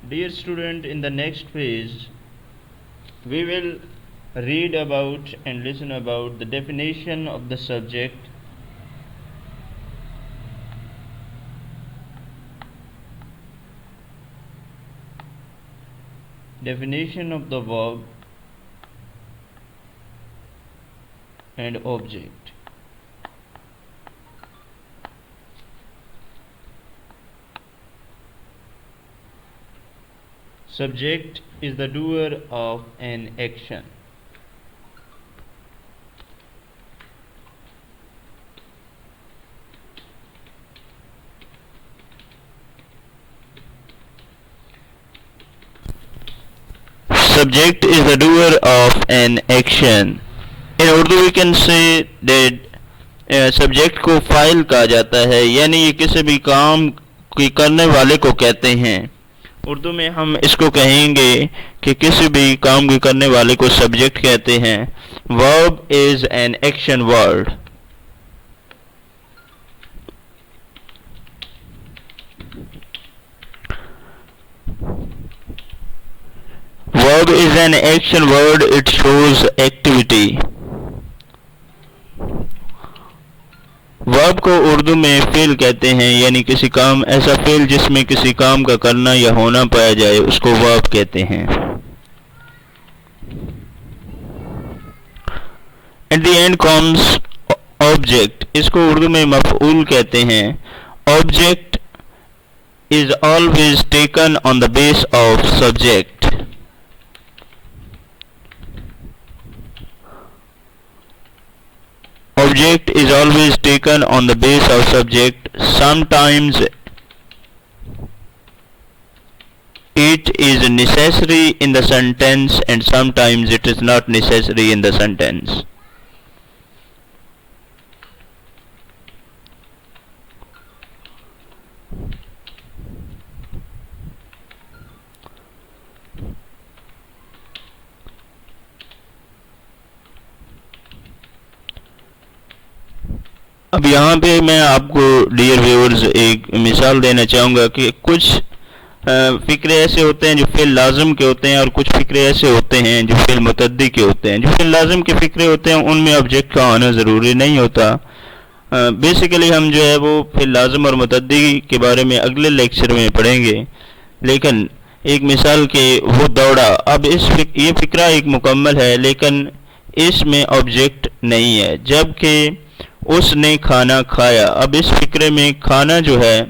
Dear student, in the next page, we will read about and listen about the definition of the subject, definition of the verb and object. Subject is the doer of an action. Subject is the doer of an action. In Urdu we can say that subject को file कहा जाता है, यानी ये किसी भी काम की करने वाले को कहते हैं। उर्दू में हम इसको कहेंगे कि किसी भी काम की करने वाले को सब्जेक्ट कहते हैं। Verb is an action word. Verb is an action word, it shows activity. Verb को उर्दू में फेल कहते हैं, यानी किसी काम, ऐसा फेल जिसमें किसी काम का करना या होना पाया जाए उसको वर्ब कहते हैं। At the end comes object, इसको उर्दू में मफऊल कहते हैं। Object is always taken on the base of subject. Object is always taken on the base of subject. Sometimes it is necessary in the sentence and sometimes it is not necessary in the sentence. अब यहाँ पे मैं आपको dear viewers एक मिसाल देना चाहूँगा कि कुछ फ़िक्रे ऐसे होते हैं जो फ़िल लाज़िम के होते हैं और कुछ फ़िक्रे ऐसे होते हैं जो फ़िल मुतद्दी के होते हैं। जो फ़िल लाज़िम के फ़िक्रे होते हैं उनमें ऑब्जेक्ट का आना ज़रूरी नहीं होता। बेसिकली हम जो है वो फ़िल लाज़िम और मुतद्दी के बारे में अगले लेक्चर में पढ़ेंगे, लेकिन एक मिसाल के वो दौड़ा, अब ये फ़िक्रा एक मुकम्मल है लेकिन इसमें ऑब्जेक्ट नहीं है। जबकि उसने खाना खाया, अब इस फिक्रे में खाना जो है